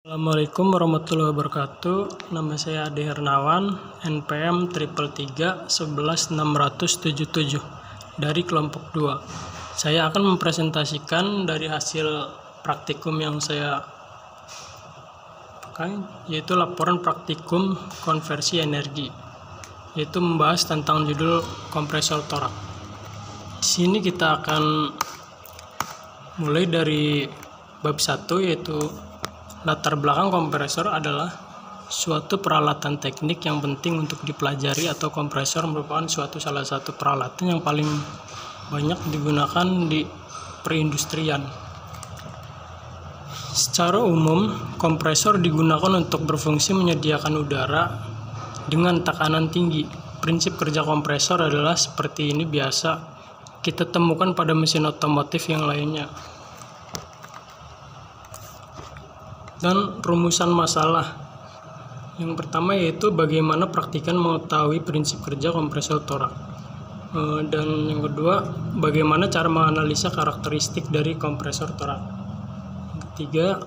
Assalamualaikum warahmatullahi wabarakatuh. Nama saya Ade Hernawan, NPM 333 dari kelompok 2. Saya akan mempresentasikan dari hasil praktikum yang saya pakai, yaitu laporan praktikum konversi energi, yaitu membahas tentang judul kompresor torak. Di sini kita akan mulai dari bab 1, yaitu latar belakang kompresor adalah suatu peralatan teknik yang penting untuk dipelajari, atau kompresor merupakan salah satu peralatan yang paling banyak digunakan di perindustrian. Secara umum, kompresor digunakan untuk berfungsi menyediakan udara dengan tekanan tinggi. Prinsip kerja kompresor adalah seperti ini, biasa kita temukan pada mesin otomotif yang lainnya. Dan rumusan masalah yang pertama yaitu bagaimana praktikan mengetahui prinsip kerja kompresor torak, dan yang kedua bagaimana cara menganalisa karakteristik dari kompresor torak. Yang ketiga,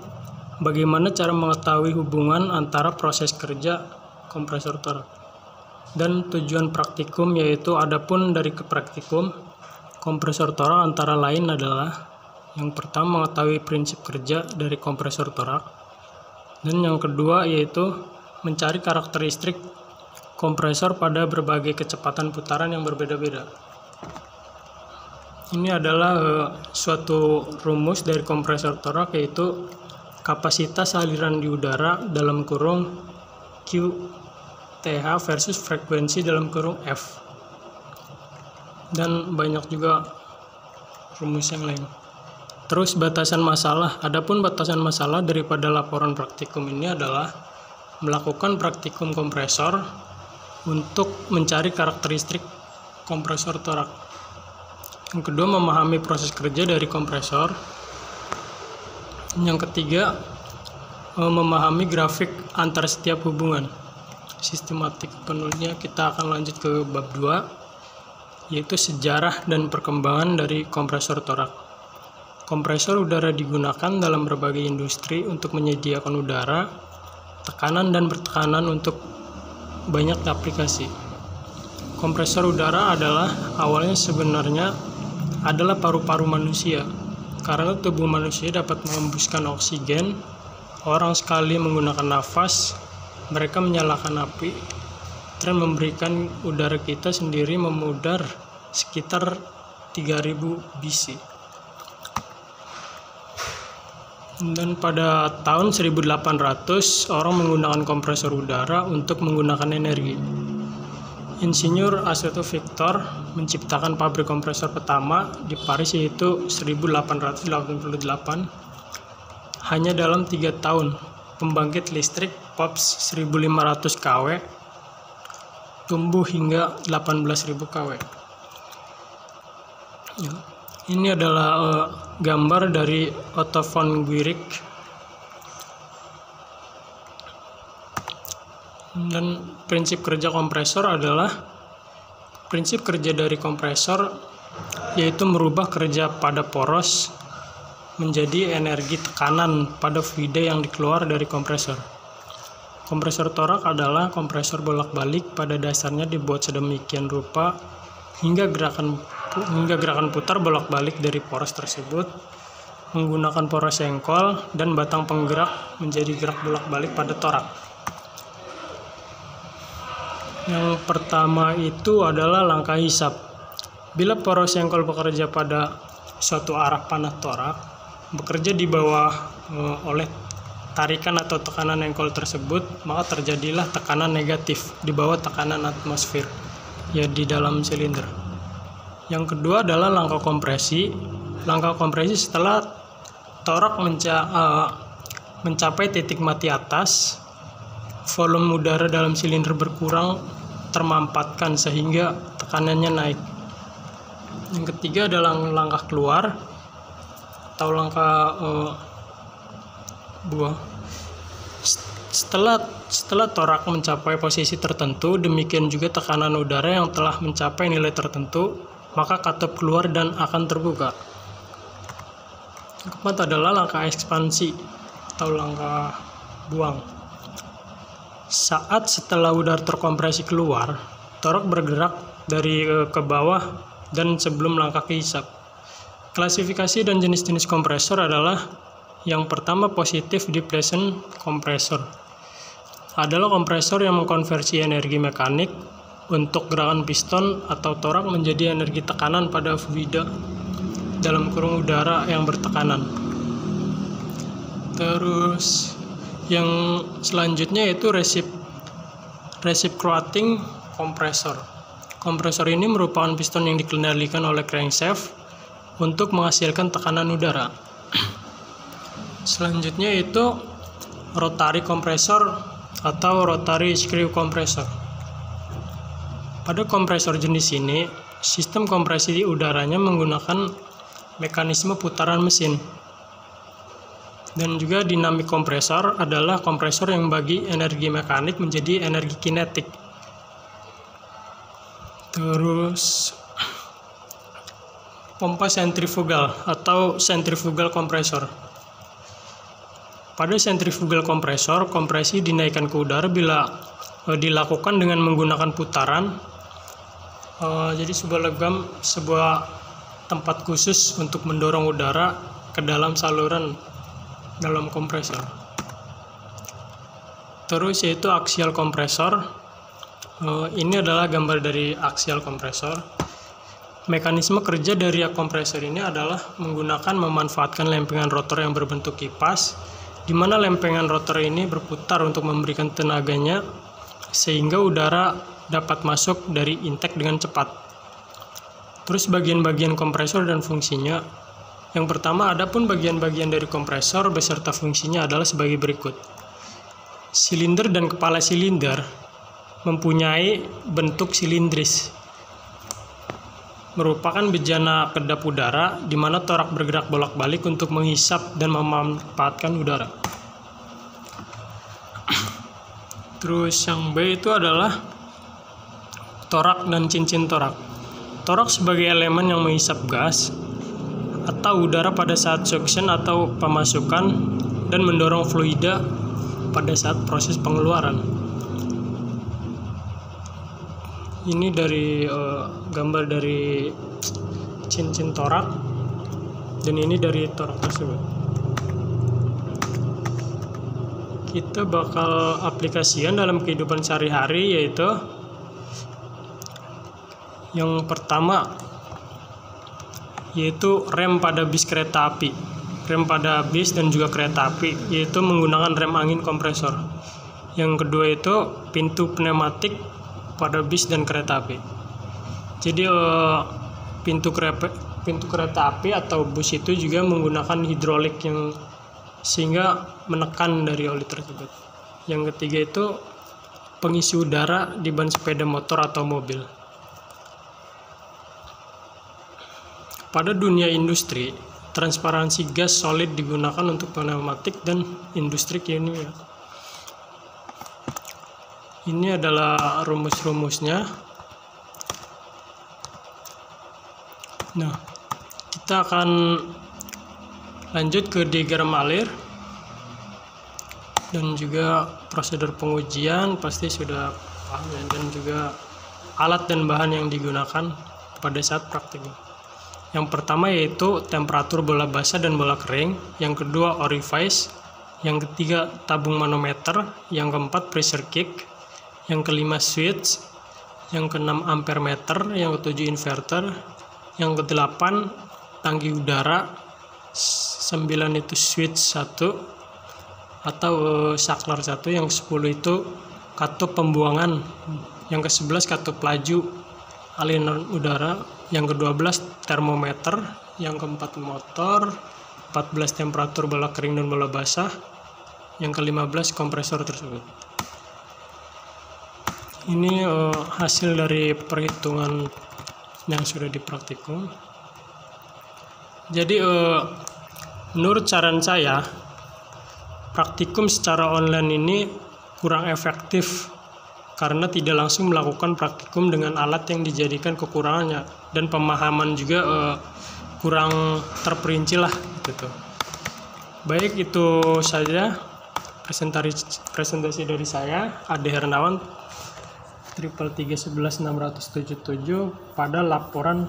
bagaimana cara mengetahui hubungan antara proses kerja kompresor torak. Dan tujuan praktikum yaitu adapun dari praktikum kompresor torak antara lain adalah yang pertama mengetahui prinsip kerja dari kompresor torak, dan yang kedua yaitu mencari karakteristik kompresor pada berbagai kecepatan putaran yang berbeda-beda. Ini adalah suatu rumus dari kompresor torak, yaitu kapasitas aliran di udara dalam kurung QTH versus frekuensi dalam kurung F. Dan banyak juga rumus yang lain. Terus batasan masalah. Adapun batasan masalah daripada laporan praktikum ini adalah melakukan praktikum kompresor untuk mencari karakteristik kompresor torak. Yang kedua, memahami proses kerja dari kompresor. Yang ketiga, memahami grafik antar setiap hubungan sistematik. Penulisnya kita akan lanjut ke bab 2, yaitu sejarah dan perkembangan dari kompresor torak. Kompresor udara digunakan dalam berbagai industri untuk menyediakan udara, tekanan dan bertekanan untuk banyak aplikasi. Kompresor udara awalnya sebenarnya adalah paru-paru manusia. Karena tubuh manusia dapat mengembuskan oksigen, orang sekali menggunakan nafas, mereka menyalakan api, dan memberikan udara kita sendiri memudar sekitar 3000 BC. Dan pada tahun 1800 orang menggunakan kompresor udara untuk menggunakan energi. Insinyur Otto Victor menciptakan pabrik kompresor pertama di Paris, yaitu 1888. Hanya dalam 3 tahun pembangkit listrik Pops 1500 kW tumbuh hingga 18.000 kW. Ya. Ini adalah gambar dari Otto von Guericke. Dan prinsip kerja kompresor adalah prinsip kerja dari kompresor yaitu merubah kerja pada poros menjadi energi tekanan pada fluida yang dikeluar dari kompresor. Kompresor torak adalah kompresor bolak-balik, pada dasarnya dibuat sedemikian rupa hingga gerakan putar bolak-balik dari poros tersebut menggunakan poros sengkol dan batang penggerak menjadi gerak bolak-balik pada torak. Yang pertama itu adalah langkah hisap. Bila poros sengkol bekerja pada suatu arah panah torak bekerja di bawah oleh tarikan atau tekanan sengkol tersebut, maka terjadilah tekanan negatif di bawah tekanan atmosfer, ya di dalam silinder. Yang kedua adalah langkah kompresi. Langkah kompresi setelah torak mencapai titik mati atas, volume udara dalam silinder berkurang, termampatkan sehingga tekanannya naik. Yang ketiga adalah langkah keluar atau langkah buang. Setelah torak mencapai posisi tertentu, demikian juga tekanan udara yang telah mencapai nilai tertentu, maka katup keluar dan akan terbuka. Yang keempat adalah langkah ekspansi atau langkah buang. Saat setelah udara terkompresi keluar, torok bergerak dari ke bawah dan sebelum langkah ke hisap. Klasifikasi dan jenis-jenis kompresor adalah yang pertama positive depletion kompresor. Adalah kompresor yang mengkonversi energi mekanik untuk gerakan piston atau torak menjadi energi tekanan pada fluida dalam kurung udara yang bertekanan. Terus yang selanjutnya yaitu reciprocating kompresor. Kompresor ini merupakan piston yang dikendalikan oleh crankshaft untuk menghasilkan tekanan udara. Selanjutnya itu rotary kompresor atau rotary screw kompresor. Pada kompresor jenis ini, sistem kompresi udaranya menggunakan mekanisme putaran mesin. Dan juga dinamik kompresor adalah kompresor yang bagi energi mekanik menjadi energi kinetik. Terus pompa sentrifugal atau centrifugal kompresor. Pada centrifugal kompresor, kompresi dinaikkan ke udara bila dilakukan dengan menggunakan putaran. Jadi sebuah tempat khusus untuk mendorong udara ke dalam saluran dalam kompresor. Terus yaitu axial kompresor. Ini adalah gambar dari axial kompresor. Mekanisme kerja dari kompresor ini adalah memanfaatkan lempengan rotor yang berbentuk kipas, di mana lempengan rotor ini berputar untuk memberikan tenaganya sehingga udara dapat masuk dari intake dengan cepat. Terus bagian-bagian kompresor dan fungsinya. Yang pertama, adapun bagian-bagian dari kompresor beserta fungsinya adalah sebagai berikut. Silinder dan kepala silinder mempunyai bentuk silindris. Merupakan bejana kedap udara di mana torak bergerak bolak-balik untuk menghisap dan memanfaatkan udara. Terus yang B itu adalah torak dan cincin torak. Torak sebagai elemen yang menghisap gas atau udara pada saat suction atau pemasukan dan mendorong fluida pada saat proses pengeluaran. Ini dari gambar dari cincin torak dan ini dari torak tersebut. Kita bakal aplikasikan dalam kehidupan sehari-hari, yaitu yang pertama yaitu rem pada bis kereta api. Rem pada bis dan juga kereta api yaitu menggunakan rem angin kompresor. Yang kedua itu pintu pneumatik pada bis dan kereta api. Jadi pintu kereta api atau bus itu juga menggunakan hidrolik yang sehingga menekan dari oli tersebut. Yang ketiga itu pengisi udara di ban sepeda motor atau mobil. Pada dunia industri, transparansi gas solid digunakan untuk pneumatik dan industri kimia. Ini adalah rumus-rumusnya. Nah, kita akan lanjut ke diagram alir dan juga prosedur pengujian pasti sudah paham ya, dan juga alat dan bahan yang digunakan pada saat praktik. Yang pertama yaitu temperatur bola basah dan bola kering, yang kedua orifice, yang ketiga tabung manometer, yang keempat pressure kick, yang kelima switch, yang keenam ampere meter, yang ketujuh inverter, yang kedelapan tangki udara, 9 itu switch 1 atau saklar 1, yang 10 itu katup pembuangan, yang ke-11 katup laju aliran udara, yang ke-12 termometer, yang ke-4 motor, 14 temperatur bola kering dan bola basah, yang ke-15 kompresor tersebut. Ini hasil dari perhitungan yang sudah dipraktikum. Jadi menurut saran saya, praktikum secara online ini kurang efektif karena tidak langsung melakukan praktikum dengan alat yang dijadikan kekurangannya, dan pemahaman juga kurang terperinci lah gitu. Baik, itu saja presentasi dari saya, Ade Hernawan, 333116777 pada laporan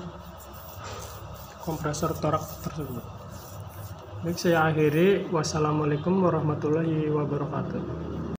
kompresor torak tersebut. Baik, saya akhiri. Wassalamualaikum warahmatullahi wabarakatuh.